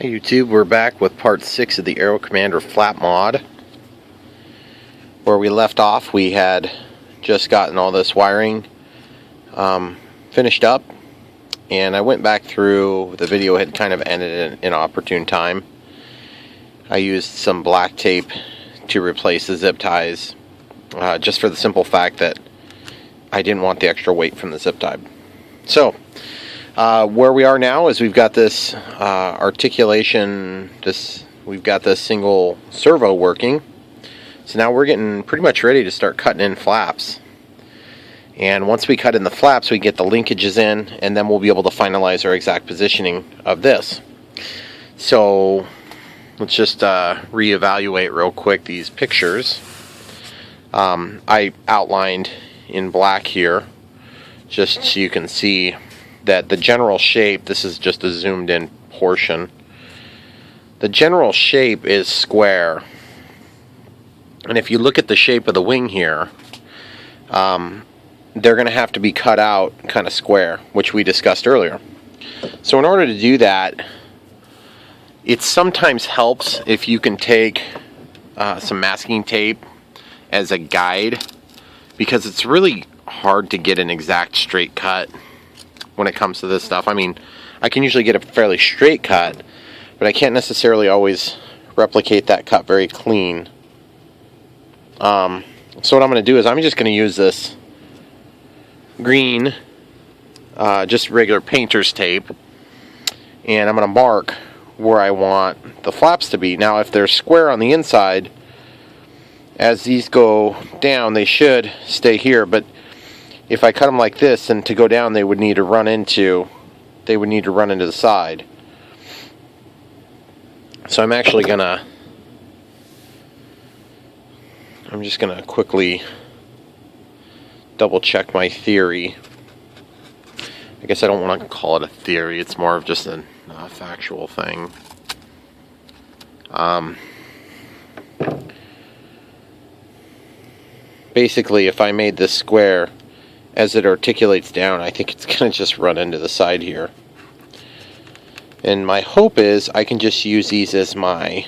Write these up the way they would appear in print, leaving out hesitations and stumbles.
Hey YouTube, we're back with part 6 of the aerocommander flap mod. Where we left off, we had just gotten all this wiring finished up, and I went back through. The video had kind of ended at an inopportune time. I used some black tape to replace the zip ties, just for the simple fact that I didn't want the extra weight from the zip tie. So where we are now is we've got this articulation, we've got this single servo working. So now we're getting pretty much ready to start cutting in flaps. And once we cut in the flaps, we get the linkages in, and then we'll be able to finalize our exact positioning of this. So let's just reevaluate real quick these pictures. I outlined in black here, just so you can see that the general shape, this is just a zoomed in portion, the general shape is square. And if you look at the shape of the wing here, they're going to have to be cut out kind of square, which we discussed earlier. So in order to do that, it sometimes helps if you can take some masking tape as a guide, because it's really hard to get an exact straight cut when it comes to this stuff. I mean, I can usually get a fairly straight cut, but I can't necessarily always replicate that cut very clean. So what I'm going to do is I'm just going to use this green, just regular painter's tape, and I'm going to mark where I want the flaps to be. Now, if they're square on the inside, as these go down, they should stay here, but if I cut them like this, and to go down, they would need to run into the side. So I'm just gonna quickly double check my theory. I guess I don't want to call it a theory, it's more of just a factual thing. Basically, if I made this square, as it articulates down, I think it's going to just run into the side here. And my hope is I can just use these as my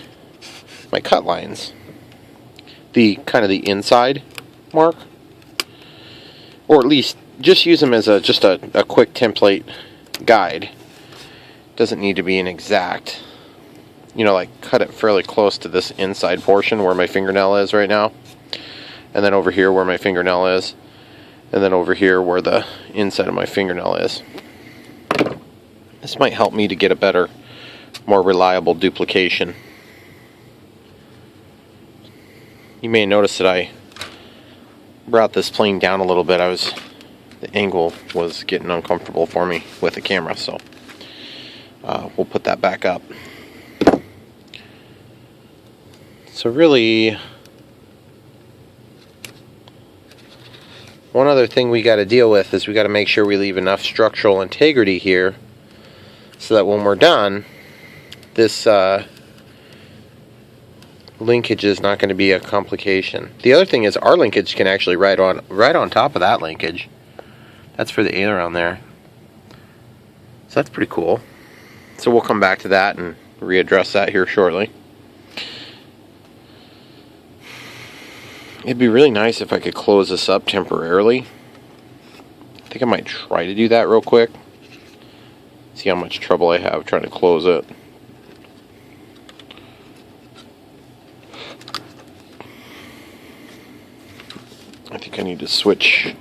cut lines. The kind of the inside mark. Or at least just use them as just a quick template guide. Doesn't need to be an exact, like cut it fairly close to this inside portion where my fingernail is right now. And then over here where my fingernail is. And then over here where the inside of my fingernail is. This might help me to get a better, more reliable duplication. You may notice that I brought this plane down a little bit. The angle was getting uncomfortable for me with the camera, so we'll put that back up. So really, one other thing we got to deal with is we got to make sure we leave enough structural integrity here so that when we're done, this linkage is not going to be a complication. The other thing is our linkage can actually right on top of that linkage. That's for the aileron there. So that's pretty cool. So we'll come back to that and readdress that here shortly. It'd be really nice if I could close this up temporarily. I think I might try to do that real quick. See how much trouble I have trying to close it. I think I need to switch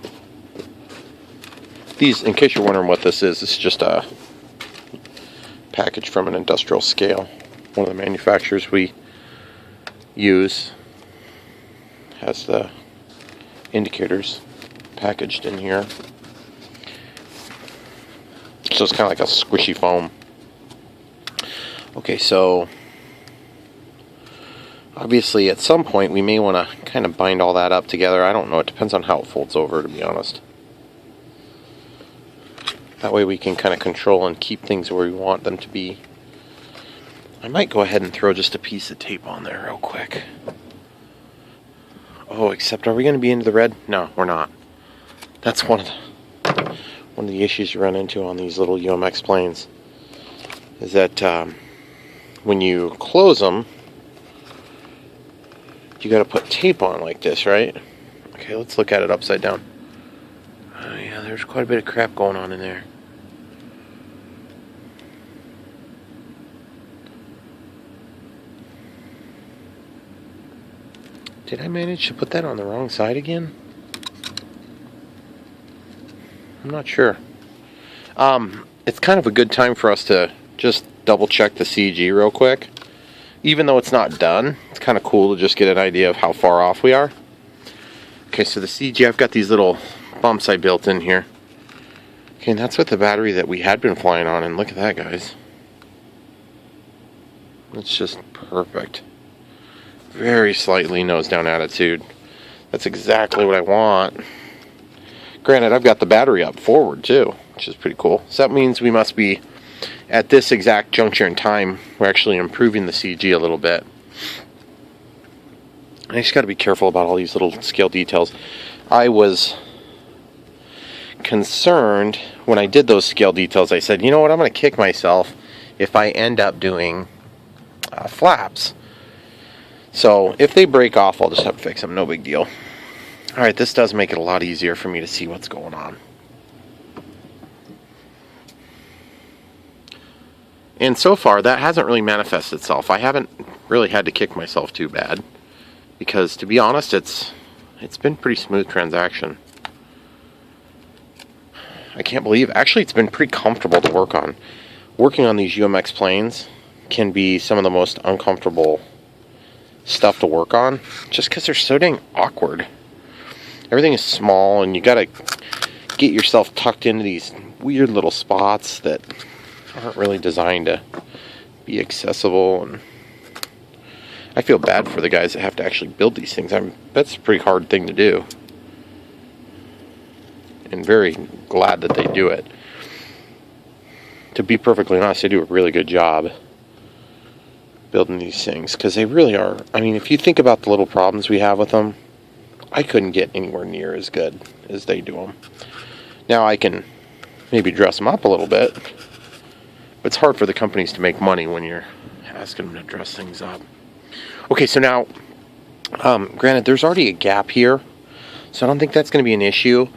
these. In case you're wondering what this is, it's just a package from an industrial scale. One of the manufacturers we use has the indicators packaged in here. So it's kind of like a squishy foam. Okay, so obviously at some point we may want to kind of bind all that up together. I don't know, it depends on how it folds over, to be honest. That way we can kind of control and keep things where we want them to be. I might go ahead and throw just a piece of tape on there real quick. Oh, except are we going to be into the red? No, we're not. That's one of the issues you run into on these little UMX planes, is that when you close them, you got to put tape on like this, right? Okay, let's look at it upside down. Oh yeah, there's quite a bit of crap going on in there. Did I manage to put that on the wrong side again? I'm not sure. It's kind of a good time for us to just double check the CG real quick. Even though it's not done, it's kind of cool to just get an idea of how far off we are. Okay, so the CG, I've got these little bumps I built in here. Okay, and that's with the battery that we had been flying on, and look at that, guys. It's just perfect. Very slightly nose down attitude. That's exactly what I want. Granted, I've got the battery up forward too, which is pretty cool. So that means we must be, at this exact juncture in time, we're actually improving the CG a little bit. I just got to be careful about all these little scale details. I was concerned when I did those scale details. I said, you know what, I'm going to kick myself if I end up doing flaps. So if they break off, I'll just have to fix them. No big deal. Alright, this does make it a lot easier for me to see what's going on. And so far, that hasn't really manifested itself. I haven't really had to kick myself too bad. Because, to be honest, it's been a pretty smooth transaction. I can't believe, actually it's been pretty comfortable to work on. Working on these UMX planes can be some of the most uncomfortable stuff to work on, just because they're so dang awkward. Everything is small, and you gotta get yourself tucked into these weird little spots that aren't really designed to be accessible, and I feel bad for the guys that have to actually build these things. That's a pretty hard thing to do, and very glad that they do it. To be perfectly honest, they do a really good job building these things, because they really are. I mean, if you think about the little problems we have with them, I couldn't get anywhere near as good as they do them. Now I can maybe dress them up a little bit, but it's hard for the companies to make money when you're asking them to dress things up. Okay, so now, granted, there's already a gap here, so I don't think that's going to be an issue.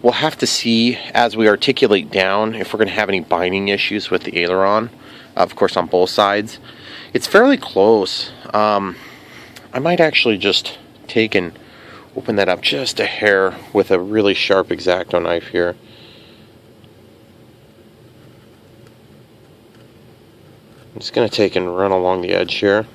We'll have to see as we articulate down if we're going to have any binding issues with the aileron, of course on both sides. It's fairly close. I might actually just take and open that up just a hair with a really sharp X-Acto knife here. I'm just going to take and run along the edge here.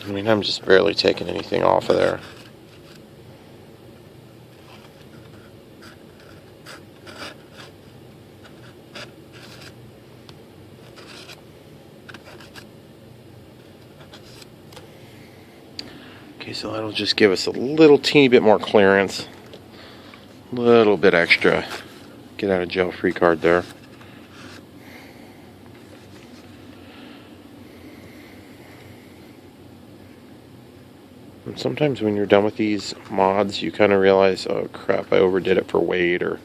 I mean, I'm just barely taking anything off of there. Okay, so that'll just give us a little teeny bit more clearance. A little bit extra get out of jail free card there. And sometimes when you're done with these mods, you kind of realize, oh crap, I overdid it for weight, or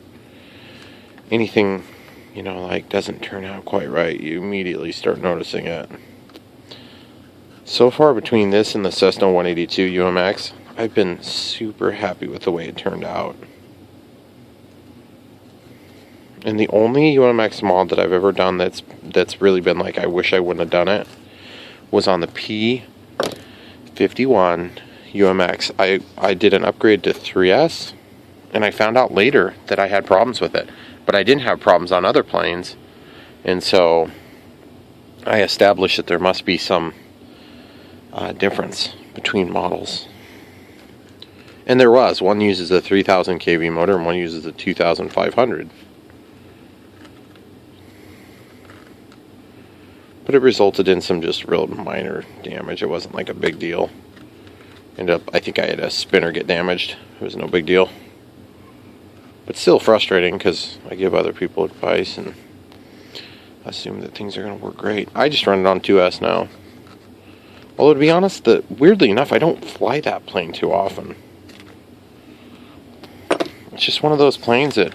anything, you know, like doesn't turn out quite right. You immediately start noticing it. So far between this and the Cessna 182 UMX, I've been super happy with the way it turned out. And the only UMX mod that I've ever done that's really been like, I wish I wouldn't have done it, was on the P51 UMX. I did an upgrade to 3S, and I found out later that I had problems with it, but I didn't have problems on other planes, and so I established that there must be some difference between models. And there was. One uses a 3000 kV motor and one uses a 2500. But it resulted in some just real minor damage. It wasn't like a big deal. Ended up, I think I had a spinner get damaged. It was no big deal. But still frustrating because I give other people advice and assume that things are going to work great. I just run it on 2S now. Although to be honest, weirdly enough, I don't fly that plane too often. It's just one of those planes that,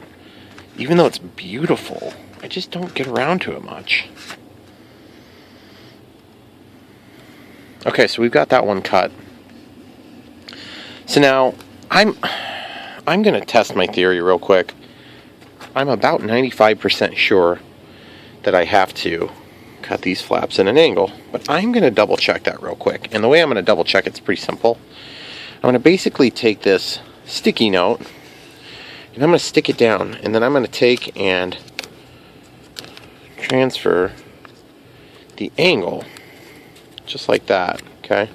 even though it's beautiful, I just don't get around to it much. Okay, so we've got that one cut. So now, I'm going to test my theory real quick. I'm about 95% sure that I have to cut these flaps in an angle, but I'm going to double check that real quick. And the way I'm going to double check it's pretty simple. I'm going to basically take this sticky note and I'm going to stick it down, and then I'm going to take and transfer the angle just like that, okay?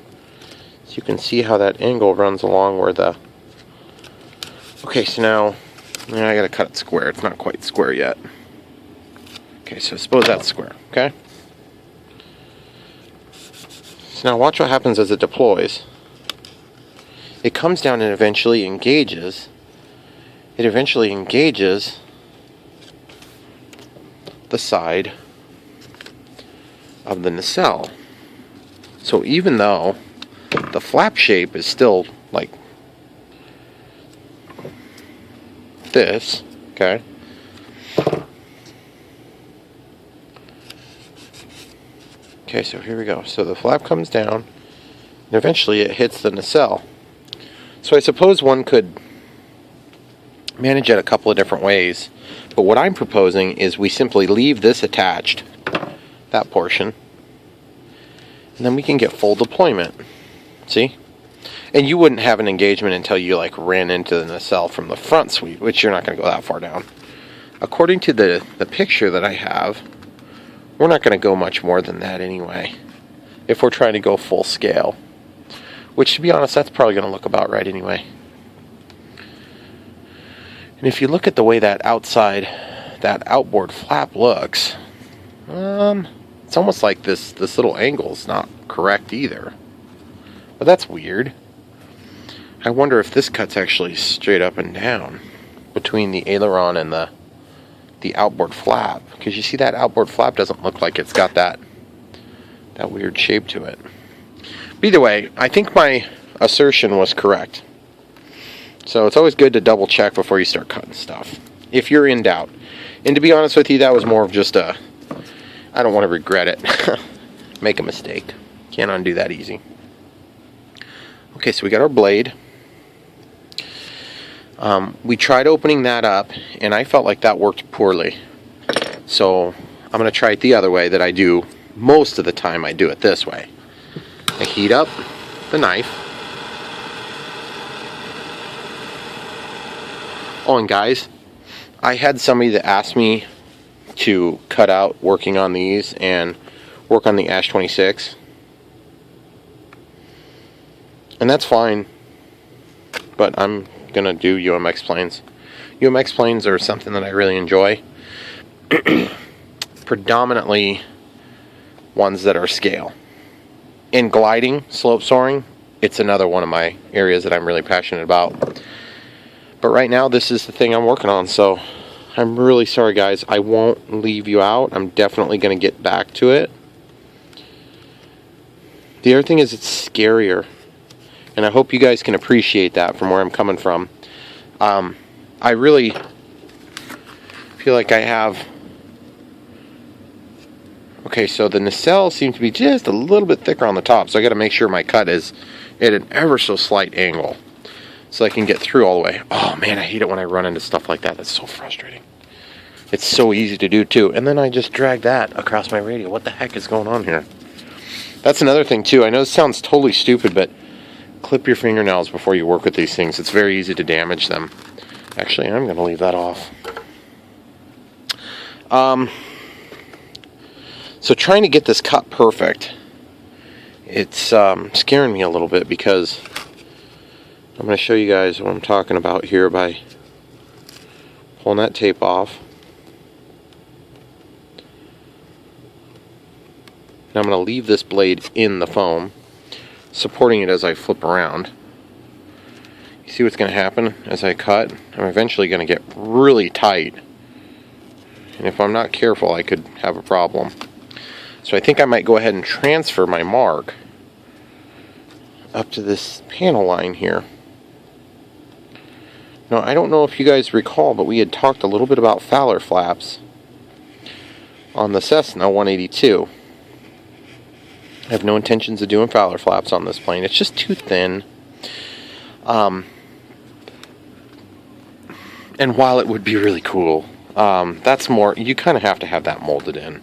So you can see how that angle runs along where the... Okay, so now I got to cut it square. It's not quite square yet. Okay, so suppose that's square, okay? So now watch what happens as it deploys. It comes down and eventually engages. It eventually engages the side of the nacelle. So even though the flap shape is still like this, okay? Okay, so here we go. So the flap comes down, and eventually it hits the nacelle. So I suppose one could manage it a couple of different ways, but what I'm proposing is we simply leave this attached, that portion, and then we can get full deployment. See? And you wouldn't have an engagement until you like ran into the nacelle from the front sweep, which you're not going to go that far down. According to the picture that I have, we're not going to go much more than that anyway, if we're trying to go full scale. Which, to be honest, that's probably going to look about right anyway. And if you look at the way that outboard flap looks, it's almost like this little angle's not correct either. But that's weird. I wonder if this cut's actually straight up and down between the aileron and the outboard flap, because you see that outboard flap doesn't look like it's got that weird shape to it. But either way, I think my assertion was correct. So it's always good to double check before you start cutting stuff, if you're in doubt. And to be honest with you, that was more of just I don't want to regret it. Make a mistake. Can't undo that easy. Okay, so we got our blade. We tried opening that up, and I felt like that worked poorly. So I'm going to try it the other way that I do most of the time. I do it this way. I heat up the knife. Oh, and guys, I had somebody that asked me to cut out working on these and work on the Ash 26. And that's fine, but I'm going to do UMX planes. UMX planes are something that I really enjoy. Predominantly ones that are scale. In gliding, slope soaring, it's another one of my areas that I'm really passionate about. But right now, this is the thing I'm working on, so I'm really sorry, guys. I won't leave you out. I'm definitely going to get back to it. The other thing is it's scarier. And I hope you guys can appreciate that from where I'm coming from. I really feel like I have... Okay, so the nacelle seems to be just a little bit thicker on the top, so I got to make sure my cut is at an ever so slight angle, so I can get through all the way. Oh man, I hate it when I run into stuff like that. That's so frustrating. It's so easy to do too. And then I just drag that across my radio. What the heck is going on here? That's another thing too. I know this sounds totally stupid, but clip your fingernails before you work with these things. It's very easy to damage them. Actually, I'm going to leave that off. So trying to get this cut perfect, it's scaring me a little bit, because I'm going to show you guys what I'm talking about here by pulling that tape off. Now I'm going to leave this blade in the foam, supporting it as I flip around. You see what's going to happen as I cut? I'm eventually going to get really tight. And if I'm not careful, I could have a problem. So I think I might go ahead and transfer my mark up to this panel line here. Now, I don't know if you guys recall, but we had talked a little bit about Fowler flaps on the Cessna 182. I have no intentions of doing Fowler flaps on this plane. It's just too thin. And while it would be really cool, that's more, you kind of have to have that molded in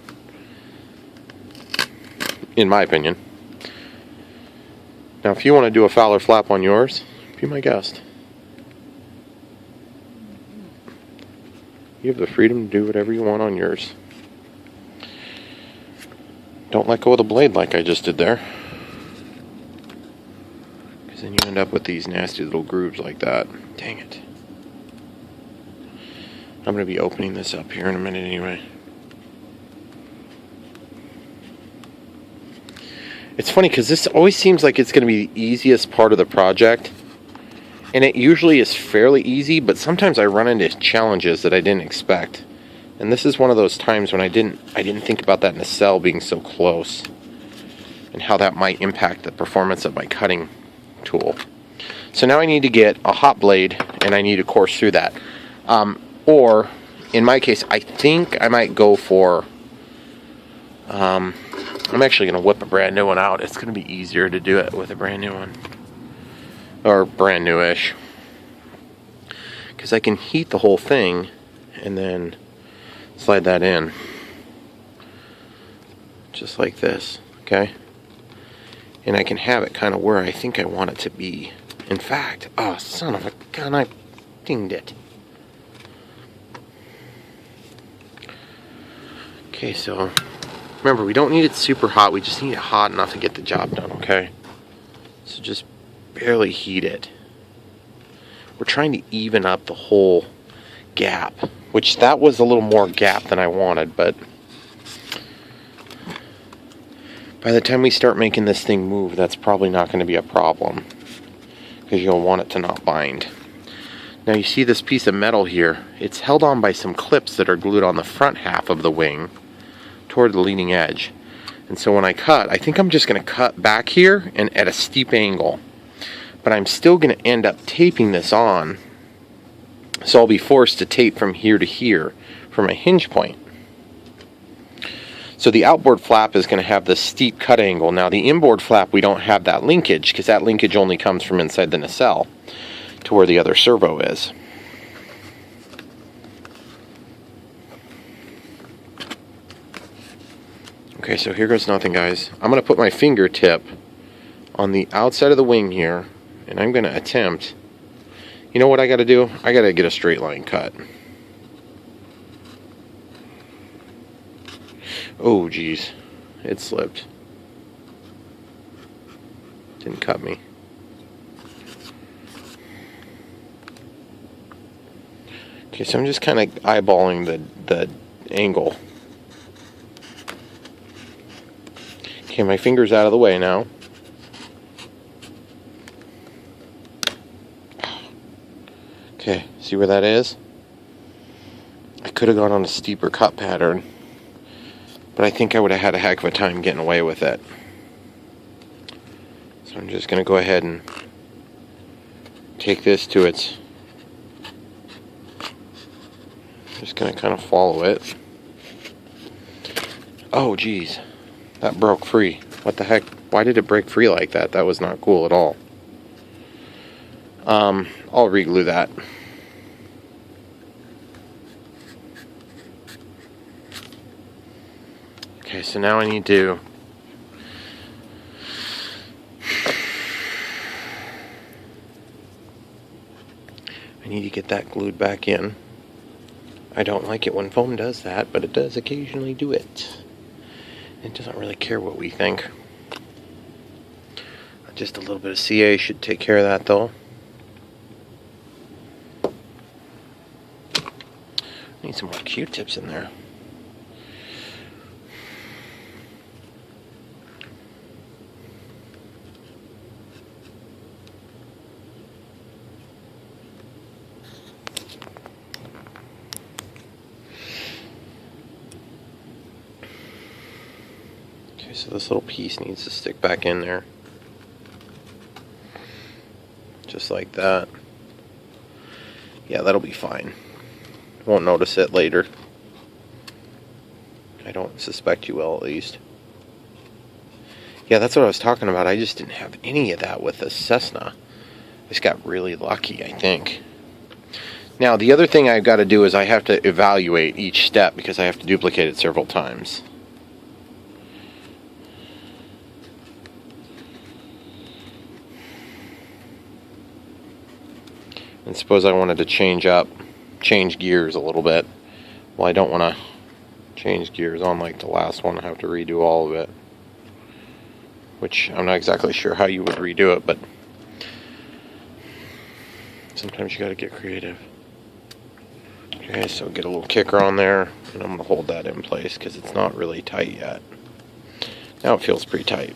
my opinion. Now, if you want to do a Fowler flap on yours, be my guest. You have the freedom to do whatever you want on yours. Don't let go of the blade like I just did there, because then you end up with these nasty little grooves like that. Dang it. I'm going to be opening this up here in a minute anyway. It's funny because this always seems like it's going to be the easiest part of the project, and it usually is fairly easy, but sometimes I run into challenges that I didn't expect. And this is one of those times when I didn't think about that nacelle being so close and how that might impact the performance of my cutting tool. So now I need to get a hot blade and I need to course through that. Or in my case, I think I might go for I'm actually going to whip a brand new one out. It's going to be easier to do it with a brand new one, or brand newish, because I can heat the whole thing and then slide that in just like this, okay? And I can have it kind of where I think I want it to be. In fact, oh, son of a gun, I dinged it. Okay, so remember, we don't need it super hot, we just need it hot enough to get the job done, okay? So just barely heat it. We're trying to even up the whole gap, which that was a little more gap than I wanted, but by the time we start making this thing move, that's probably not going to be a problem, because you'll want it to not bind. Now you see this piece of metal here, it's held on by some clips that are glued on the front half of the wing toward the leading edge. And so when I cut, I think I'm just going to cut back here and at a steep angle. But I'm still going to end up taping this on, so I'll be forced to tape from here to here for my hinge point. So the outboard flap is going to have this steep cut angle. Now the inboard flap, we don't have that linkage, because that linkage only comes from inside the nacelle to where the other servo is. Okay, so here goes nothing, guys. I'm going to put my fingertip on the outside of the wing here, and I'm going to attempt, you know what I got to do? I got to get a straight line cut. Oh, geez. It slipped. Didn't cut me. Okay, so I'm just kind of eyeballing the angle. Okay, my finger's out of the way now. Okay, see where that is? I could have gone on a steeper cut pattern, but I think I would have had a heck of a time getting away with it. So I'm just going to go ahead and take this to its... Just going to kind of follow it. Oh, geez. That broke free. What the heck? Why did it break free like that? That was not cool at all. I'll re-glue that. Okay, so now I need to get that glued back in. I don't like it when foam does that, but it does occasionally do it. It doesn't really care what we think. Just a little bit of CA should take care of that, though. Need some more Q-tips in there. Okay, so this little piece needs to stick back in there. Just like that. Yeah, that'll be fine. Won't notice it later. I don't suspect you will, at least. Yeah, that's what I was talking about. I just didn't have any of that with the Cessna. I just got really lucky, I think. Now, the other thing I've got to do is I have to evaluate each step because I have to duplicate it several times. And suppose I wanted to change gears a little bit. Well, I don't want to change gears on like the last one. I have to redo all of it. Which I'm not exactly sure how you would redo it, but sometimes you got to get creative. Okay, so get a little kicker on there, and I'm going to hold that in place because it's not really tight yet. Now it feels pretty tight.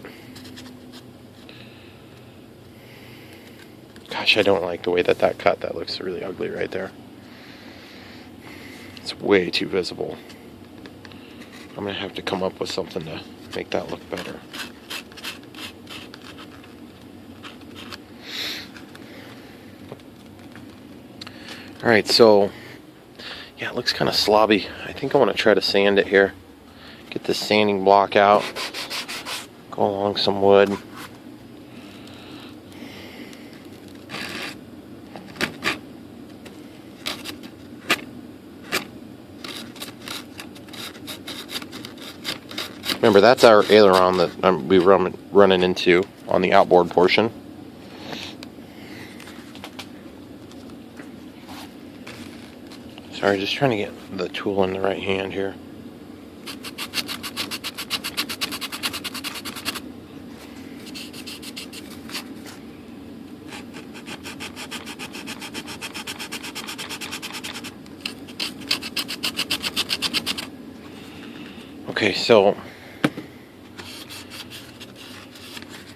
Gosh, I don't like the way that cut. That looks really ugly right there. It's way too visible. I'm going to have to come up with something to make that look better. Alright, so yeah, it looks kind of slobby. I think I want to try to sand it here. Get this sanding block out. Go along some wood. Remember, that's our aileron that we running into on the outboard portion. Sorry, just trying to get the tool in the right hand here. Okay, so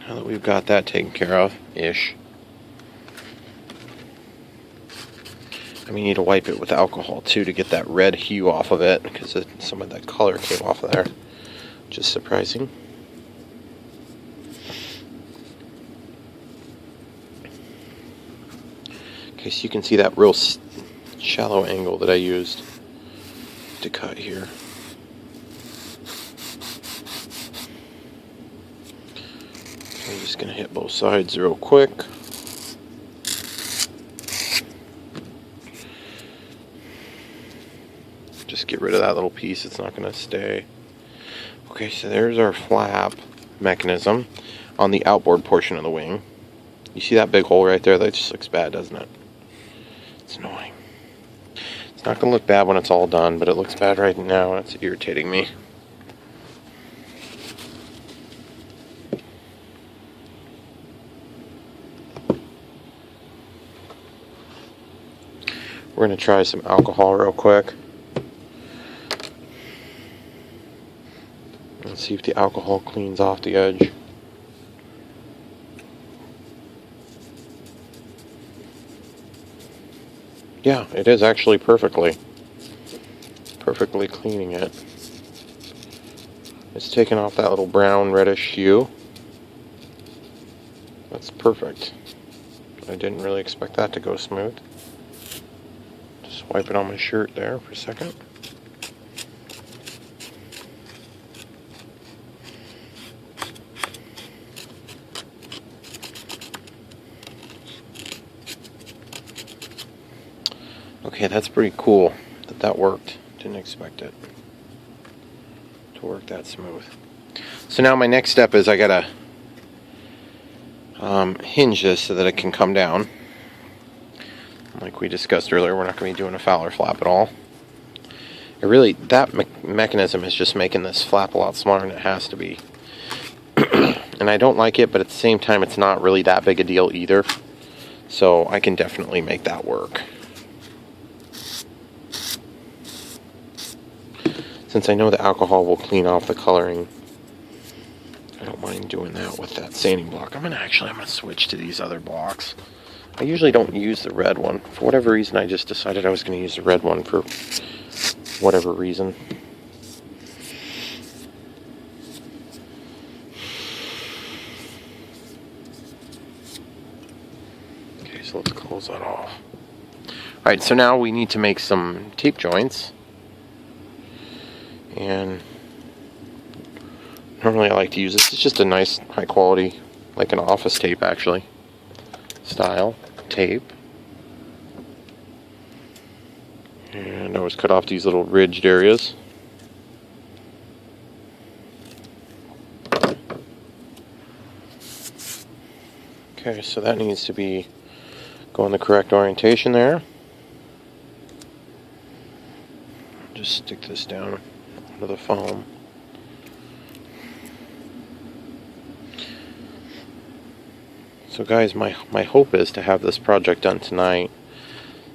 now that we've got that taken care of-ish, we need to wipe it with alcohol too to get that red hue off of it because some of that color came off of there, which is surprising. Okay, so you can see that real shallow angle that I used to cut here. So I'm just going to hit both sides real quick. Just get rid of that little piece, it's not going to stay. Okay, so there's our flap mechanism on the outboard portion of the wing. You see that big hole right there? That just looks bad, doesn't it? It's annoying. It's not going to look bad when it's all done, but it looks bad right now and it's irritating me. We're going to try some alcohol real quick. Let's see if the alcohol cleans off the edge. Yeah, it is actually perfectly cleaning it. It's taking off that little brown reddish hue. That's perfect. I didn't really expect that to go smooth. Just wipe it on my shirt there for a second. Okay, that's pretty cool that worked. Didn't expect it to work that smooth. So now my next step is I gotta hinge this so that it can come down. Like we discussed earlier, we're not going to be doing a Fowler flap at all. That mechanism is just making this flap a lot smaller than it has to be. And I don't like it, but at the same time it's not really that big a deal either. So I can definitely make that work. Since I know the alcohol will clean off the coloring, I don't mind doing that with that sanding block. I'm gonna switch to these other blocks. I usually don't use the red one. For whatever reason, I just decided I was gonna use the red one for whatever reason. Okay, so let's close that off. Alright, so now we need to make some tape joints. And normally I like to use this. It's just a nice, high quality, like an office tape actually, style tape. And I always cut off these little ridged areas. Okay, so that needs to be going the correct orientation there. Just stick this down onto the foam. So guys, my hope is to have this project done tonight.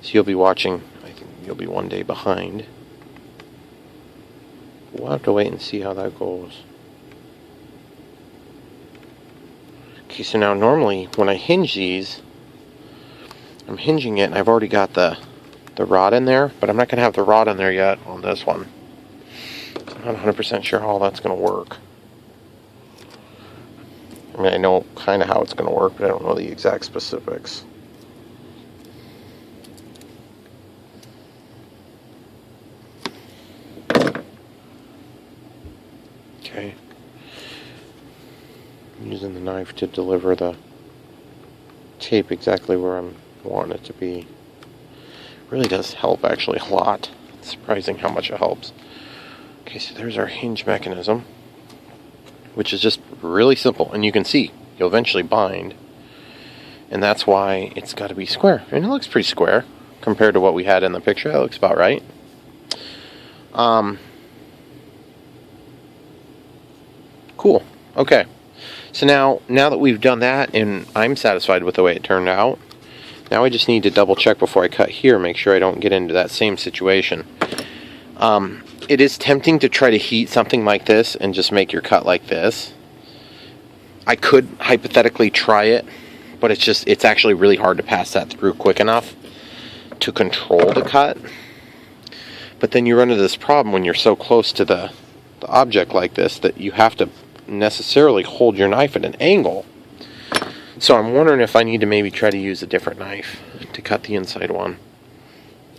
So you'll be watching, I think you'll be one day behind. We'll have to wait and see how that goes. Okay, so now normally when I hinge these, I'm hinging it and I've already got the rod in there, but I'm not going to have the rod in there yet on this one. I'm not 100% sure how that's going to work. I mean, I know kind of how it's going to work, but I don't know the exact specifics. Okay. I'm using the knife to deliver the tape exactly where I'm wanting it to be. It really does help actually a lot. It's surprising how much it helps. Okay, so there's our hinge mechanism, which is just really simple, and you can see you'll eventually bind, and that's why it's got to be square. And it looks pretty square compared to what we had in the picture. That looks about right. Cool. Okay, so now that we've done that and I'm satisfied with the way it turned out, now I just need to double check before I cut here, make sure I don't get into that same situation. It is tempting to try to heat something like this and just make your cut like this. I could hypothetically try it, but it's actually really hard to pass that through quick enough to control the cut. But then you run into this problem when you're so close to the object like this that you have to necessarily hold your knife at an angle. So I'm wondering if I need to maybe try to use a different knife to cut the inside one.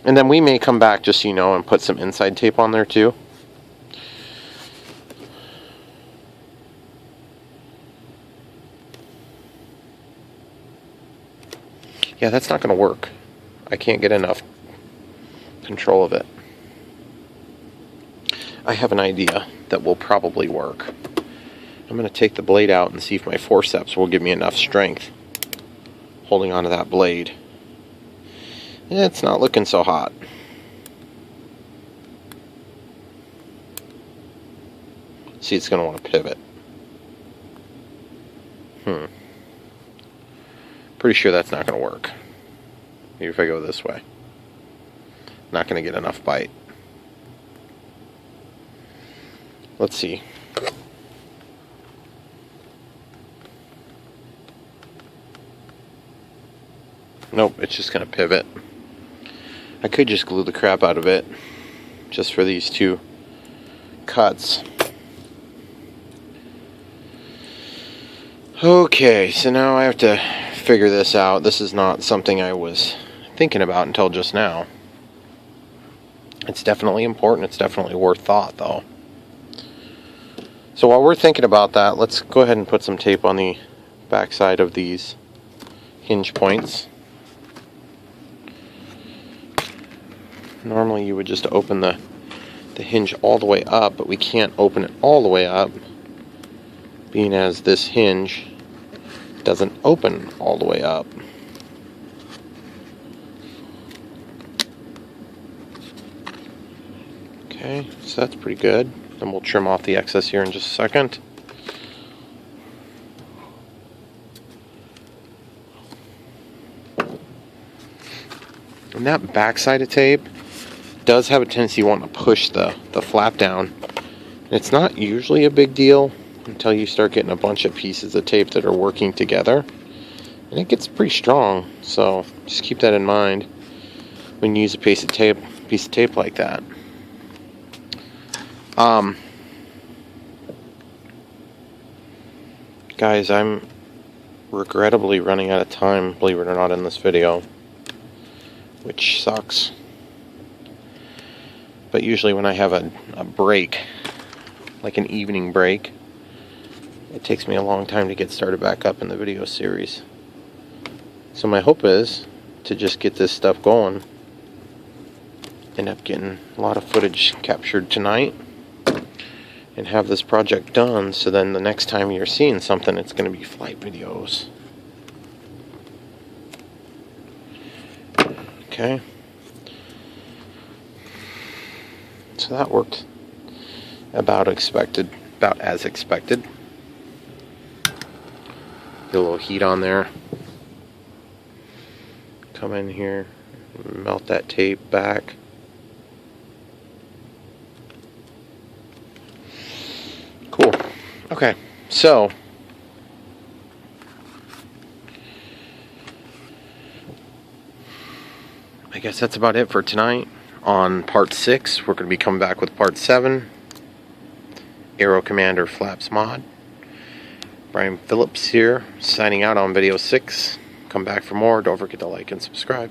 And then we may come back, just so you know, and put some inside tape on there too. Yeah, that's not going to work. I can't get enough control of it. I have an idea that will probably work. I'm going to take the blade out and see if my forceps will give me enough strength holding onto that blade. It's not looking so hot. See, it's going to want to pivot. Pretty sure that's not going to work. Maybe if I go this way. Not going to get enough bite. Let's see. Nope, it's just going to pivot. I could just glue the crap out of it just for these two cuts. Okay, so now I have to figure this out. This is not something I was thinking about until just now. It's definitely important. It's definitely worth thought, though. So while we're thinking about that, let's go ahead and put some tape on the back side of these hinge points. Normally you would just open the hinge all the way up, but we can't open it all the way up, being as this hinge doesn't open all the way up. Okay, so that's pretty good. Then we'll trim off the excess here in just a second. And that back side of tape does have a tendency to want to push the flap down. It's not usually a big deal until you start getting a bunch of pieces of tape that are working together. And it gets pretty strong, so just keep that in mind when you use a piece of tape like that. Guys, I'm regrettably running out of time, believe it or not, in this video. which sucks. But usually when I have a break, like an evening break, it takes me a long time to get started back up in the video series. So my hope is to just get this stuff going. End up getting a lot of footage captured tonight and have this project done, so then the next time you're seeing something, it's going to be flight videos. Okay. So that worked about as expected. Get a little heat on there. Come in here, melt that tape back. Cool. Okay, so I guess that's about it for tonight. On part 6, we're going to be coming back with part 7, Aero Commander Flaps Mod. Brian Phillips here, signing out on video 6. Come back for more. Don't forget to like and subscribe.